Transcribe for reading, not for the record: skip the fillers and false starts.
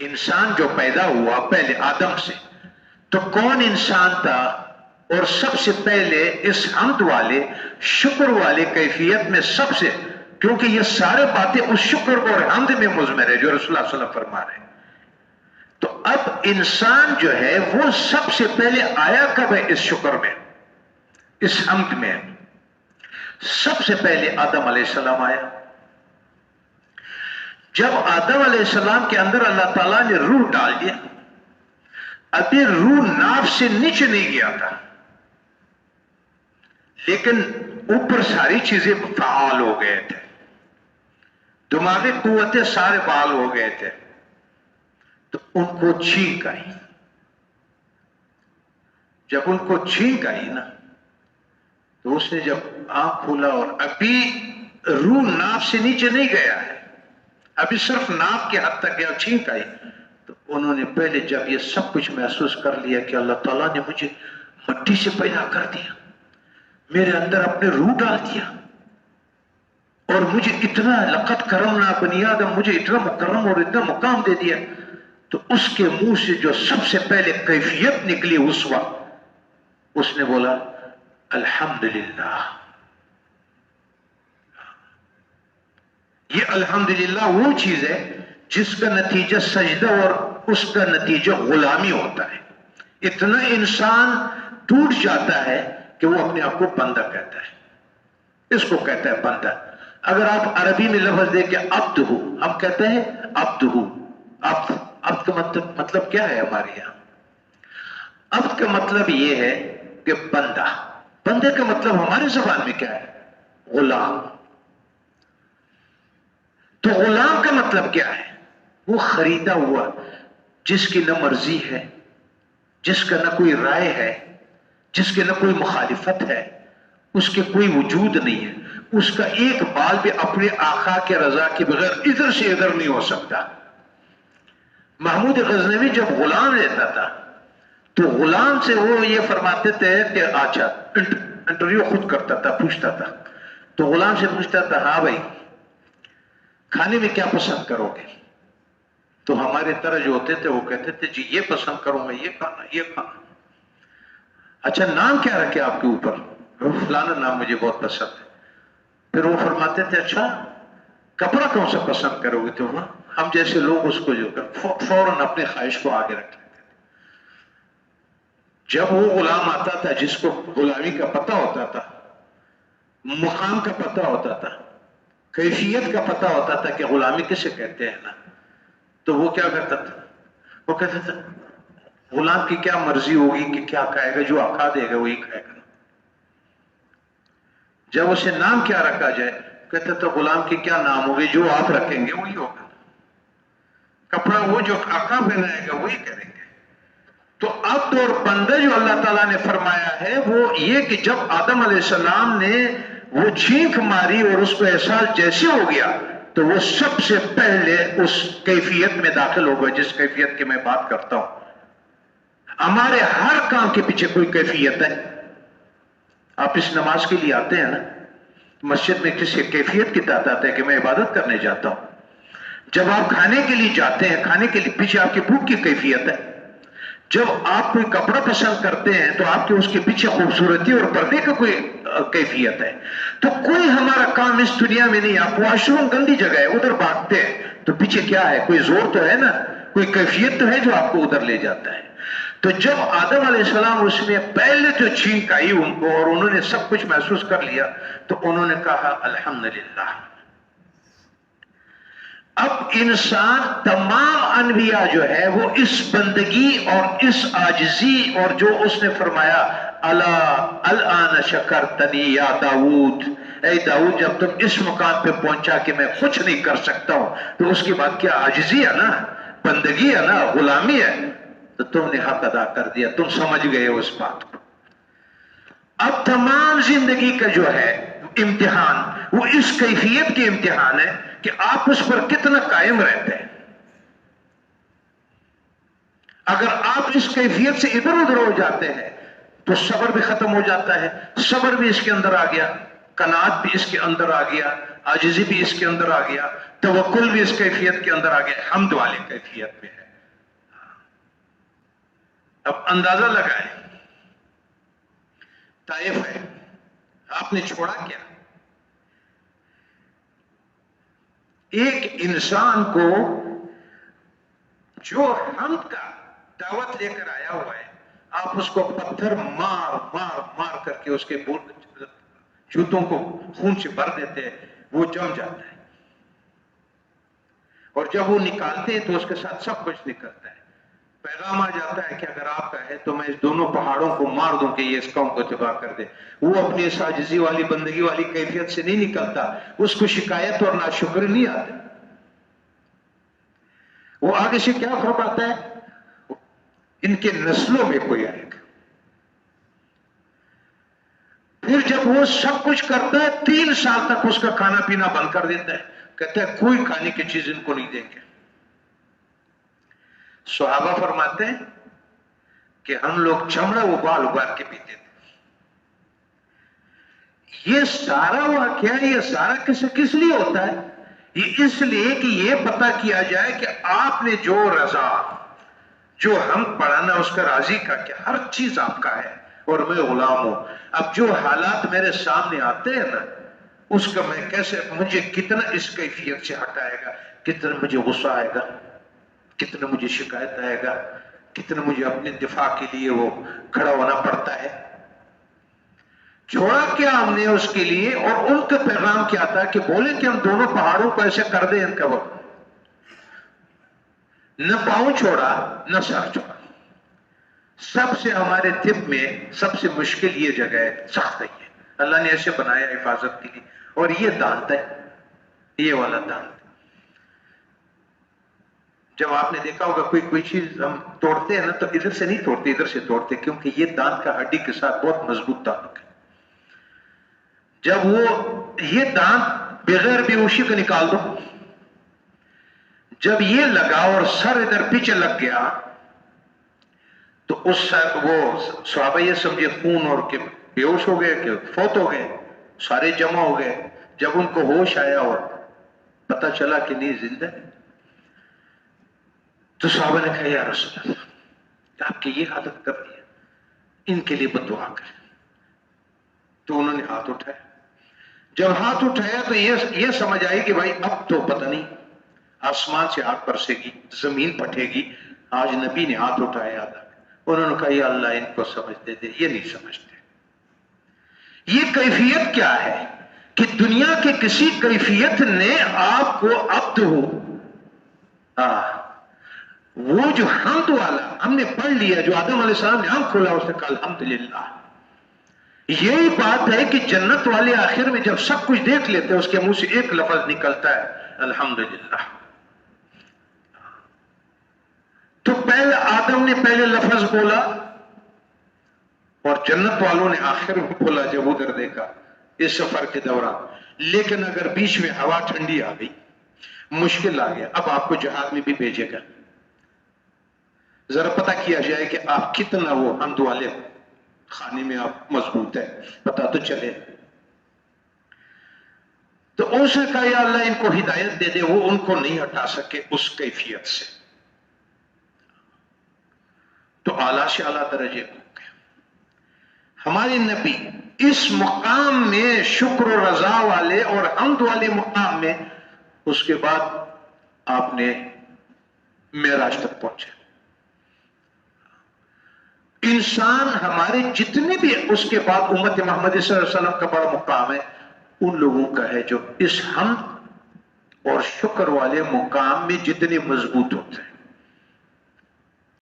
انسان جو پیدا ہوا پہلے آدم سے، تو کون انسان تھا؟ اور سب سے پہلے اس حمد والے شکر والے کیفیت میں سب سے، کیونکہ یہ سارے باتیں اس شکر اور حمد میں مضمر ہے جو رسول اللہ صلی اللہ علیہ وسلم فرما رہے ہیں. تو اب انسان جو ہے وہ سب سے پہلے آیا کب ہے؟ اس شکر میں، اس حمد میں. سب سے پہلے آدم علیہ السلام آیا. جب آدم علیہ السلام کے اندر اللہ تعالیٰ نے روح ڈال دیا، ابھی روح ناف سے نیچے نہیں گیا تھا، لیکن اوپر ساری چیزیں فعال ہو گئے تھے، دماغی قوتیں سارے فعال ہو گئے تھے. تو ان کو چھینک آئی. جب ان کو چھینک آئی نا، تو اس نے جب آنکھ کھولا اور ابھی روح ناف سے نیچے نہیں گیا ہے، ابھی صرف ناف کے حد تک گیا، چھینک آئی. تو انہوں نے پہلے جب یہ سب کچھ محسوس کر لیا کہ اللہ تعالیٰ نے مجھے مٹی سے پیدا کر دیا، میرے اندر اپنے روح ڈال دیا، اور مجھے اتنا لقد کرمنا بنی آدم، مجھے اتنا مکرم اور اتنا مقام دے دیا. تو اس کے منہ سے جو سب سے پہلے کیفیت نکلی اس وقت، اس نے بولا الحمدللہ. یہ الحمدللہ وہ چیز ہے جس کا نتیجہ سجدہ اور اس کا نتیجہ غلامی ہوتا ہے. اتنا انسان ٹوٹ جاتا ہے کہ وہ اپنے آپ کو بندہ کہتا ہے. اس کو کہتا ہے بندہ. اگر آپ عربی میں لفظ دے کے عبد ہو، ہم کہتے ہیں عبد ہو. عبد کا مطلب کیا ہے ہمارے یہاں؟ عبد کا مطلب یہ ہے کہ بندہ. بندے کا مطلب ہماری زبان میں کیا ہے؟ غلام. تو غلام کا مطلب کیا ہے؟ وہ خریدا ہوا، جس کی نہ مرضی ہے، جس کا نہ کوئی رائے ہے، جس کے نہ کوئی مخالفت ہے، اس کے کوئی وجود نہیں ہے. اس کا ایک بال بھی اپنے آقا کے رضا کے بغیر ادھر سے ادھر نہیں ہو سکتا. محمود غزنوی جب غلام لیتا تھا تو غلام سے وہ یہ فرماتے تھے کہ اچھا، انٹرویو خود کرتا تھا، پوچھتا تھا. تو غلام سے پوچھتا تھا ہاں بھائی کھانے میں کیا پسند کرو گے؟ تو ہمارے طرح جو ہوتے تھے وہ کہتے تھے جی یہ پسند کروں میں، یہ کھانا یہ کھانا. اچھا نام کیا رکھے آپ کے اوپر؟ فلانا نام مجھے بہت پسند ہے. پھر وہ فرماتے تھے اچھا کپڑا کون سا پسند کرو گے؟ تو ہم جیسے لوگ اس کو جو فوراً اپنے خواہش کو آگے رکھ لیتے تھے. جب وہ غلام آتا تھا جس کو غلامی کا پتہ ہوتا تھا، مقام کا پتہ ہوتا تھا، کیفیت کا پتہ ہوتا تھا کہ غلامی کسے کہتے ہیں نا، تو وہ کیا کرتا تھا؟ وہ کہتا تھا غلام کی کیا مرضی ہوگی کہ کیا کہے گا، جو آقا دے گا وہی کہے گا. جب اسے نام کیا رکھا جائے کہتا تھا غلام کی کیا نام ہوگی، جو آپ رکھیں گے وہی ہوگا. کپڑا وہ جو آقا پہنائے گا وہی کریں گے. تو عبد اور بندہ جو اللہ تعالیٰ نے فرمایا ہے وہ یہ کہ جب آدم علیہ السلام نے وہ چھینک ماری اور اس کو احساس جیسے ہو گیا تو وہ سب سے پہلے اس کیفیت میں داخل ہو گئے جس کیفیت کی میں بات کرتا ہوں. ہمارے ہر کام کے پیچھے کوئی کیفیت ہے. آپ اس نماز کے لیے آتے ہیں نا، مسجد میں کسی کیفیت کی تعداد ہے کہ میں عبادت کرنے جاتا ہوں. جب آپ کھانے کے لیے جاتے ہیں، کھانے کے لیے پیچھے آپ کی بھوک کی کیفیت ہے. جب آپ کوئی کپڑا پسند کرتے ہیں تو آپ کے اس کے پیچھے خوبصورتی اور پردے کا کوئی کیفیت ہے. تو کوئی ہمارا کام اس دنیا میں نہیں. آپ واش روم گندی جگہ ہے ادھر بھاگتے ہیں تو پیچھے کیا ہے؟ کوئی زور تو ہے نا، کوئی کیفیت تو ہے جو آپ کو ادھر لے جاتا ہے. تو جب آدم علیہ السلام اس میں پہلے تو چھینک آئی ان کو اور انہوں نے سب کچھ محسوس کر لیا تو انہوں نے کہا الحمدللہ. اب انسان تمام انبیاء جو ہے وہ اس بندگی اور اس عاجزی اور جو اس نے فرمایا الا الان شکرتنی یا داؤد، اے داؤد جب تم اس مقام پہ پہنچا کہ میں کچھ نہیں کر سکتا ہوں تو اس کے بعد کیا عاجزی ہے نا، بندگی ہے نا، غلامی ہے، تو تم نے حق ادا کر دیا، تم سمجھ گئے اس بات کو. اب تمام زندگی کا جو ہے امتحان وہ اس کیفیت کے امتحان ہے کہ آپ اس پر کتنا قائم رہتے ہیں. اگر آپ اس کیفیت سے ادھر ادھر ہو جاتے ہیں تو صبر بھی ختم ہو جاتا ہے. صبر بھی اس کے اندر آ گیا، قناعت بھی اس کے اندر آ گیا، عاجزی بھی اس کے اندر آ گیا، توکل بھی اس کیفیت کے اندر آ گیا، حمد والے کیفیت میں ہے. اب اندازہ لگائیں، طائف ہے، آپ نے چھوڑا کیا؟ ایک انسان کو جو حمد کا دعوت لے کر آیا ہوا ہے، آپ اس کو پتھر مار مار مار کر کے اس کے جوتوں کو خون سے بھر دیتے ہیں، وہ جم جاتا ہے، اور جب وہ نکالتے ہیں تو اس کے ساتھ سب کچھ نکلتا ہے۔ پیغام آ جاتا ہے کہ اگر آپ کا ہے تو میں اس دونوں پہاڑوں کو مار دوں کہ یہ اس قوم کو تباہ کر دے۔ وہ اپنی اس عاجزی والی بندگی والی کیفیت سے نہیں نکلتا، اس کو شکایت اور ناشکری نہیں آتی۔ وہ آگے سے کیا فرماتا ہے؟ ان کے نسلوں میں کوئی آئے گا، پھر جب وہ سب کچھ کرتا ہے 3 سال تک اس کا کھانا پینا بند کر دیتا ہے، کہتا ہے کوئی کھانے کی چیز ان کو نہیں دیں گے۔ صحابہ فرماتے ہیں کہ ہم لوگ چمڑا ابال ابال کے پیتے تھے۔ یہ سارا واقعہ، یہ سارا کس لیے ہوتا ہے؟ یہ اس لیے کہ یہ پتہ کیا جائے کہ آپ نے جو رضا، جو ہم پڑھانا اس کا راضی کا کہ ہر چیز آپ کا ہے اور میں غلام ہوں۔ اب جو حالات میرے سامنے آتے ہیں نا، اس کا میں کیسے، مجھے کتنا اس کیفیت سے ہٹائے گا، کتنا مجھے غصہ آئے گا، کتنا مجھے شکایت آئے گا، کتنا مجھے اپنے دفاع کے لیے وہ کھڑا ہونا پڑتا ہے۔ چھوڑا کیا ہم نے اس کے لیے، اور ان کا پیغام کیا تھا کہ بولے کہ ہم دونوں پہاڑوں کو ایسے کر دیں ان کا وقت، نہ پاؤں چھوڑا نہ سر چھوڑا۔ سب سے ہمارے طب میں سب سے مشکل یہ جگہ ہے، سخت ہے، یہ اللہ نے ایسے بنایا حفاظت کے لیے، اور یہ دانت ہے، یہ والا دانت۔ جب آپ نے دیکھا ہوگا کوئی چیز ہم توڑتے ہیں نا تو ادھر سے نہیں توڑتے، ادھر سے توڑتے، کیونکہ یہ دانت کا ہڈی کے ساتھ بہت مضبوط تعلق ہے۔ جب وہ یہ دانت بغیر بیہوشی کو نکال دو، جب یہ لگا اور سر ادھر پیچھے لگ گیا تو اس سر وہ صحابہ یہ سمجھے خون اور کہ بے ہوش ہو گئے، کہ فوت ہو گئے، سارے جمع ہو گئے۔ جب ان کو ہوش آیا اور پتہ چلا کہ نہیں زندہ ہے، تو صحابہ نے کہا یا رسول اللہ، آپ کی یہ حالت کر دی ہے، ان کے لیے بد دعا کریں۔ تو انہوں نے ہاتھ اٹھایا، جب ہاتھ اٹھایا تو یہ سمجھ آئی کہ بھائی اب تو پتہ نہیں آسمان سے آگ برسے گی، زمین پھٹے گی۔ آج نبی نے ہاتھ اٹھایا تھا، انہوں نے کہا یا اللہ ان کو سمجھ دے دے، یہ نہیں سمجھتے۔ یہ کیفیت کیا ہے کہ دنیا کے کسی کیفیت نے آپ کو عبد ہو، وہ جو حمد والا ہم نے پڑھ لیا، جو آدم علیہ السلام نے آنکھ کھولا اس نے کہا الحمدللہ۔ یہی بات ہے کہ جنت والے آخر میں جب سب کچھ دیکھ لیتے ہیں اس کے منہ سے ایک لفظ نکلتا ہے الحمدللہ۔ تو پہلے آدم نے پہلے لفظ بولا اور جنت والوں نے آخر میں بولا جب ادھر دیکھا اس سفر کے دوران۔ لیکن اگر بیچ میں ہوا ٹھنڈی آ گئی، مشکل آ گیا، اب آپ کو جہاد میں بھی بھیجے گا، ذرا پتہ کیا جائے کہ آپ کتنا وہ حمد والے خانے میں آپ مضبوط ہے، پتہ تو چلے۔ تو اس نے کہا یا اللہ ان کو ہدایت دے دے، وہ ان کو نہیں ہٹا سکے اس کیفیت سے۔ تو اعلیٰ سے اعلیٰ درجے ہو گئے ہمارے نبی اس مقام میں، شکر و رضا والے اور حمد والے مقام میں۔ اس کے بعد آپ نے معراج تک پہنچے۔ انسان ہمارے جتنے بھی اس کے بعد امت محمد صلی اللہ علیہ وسلم کا بڑا مقام ہے، ان لوگوں کا ہے جو اس حمد اور شکر والے مقام میں جتنے مضبوط ہوتے ہیں۔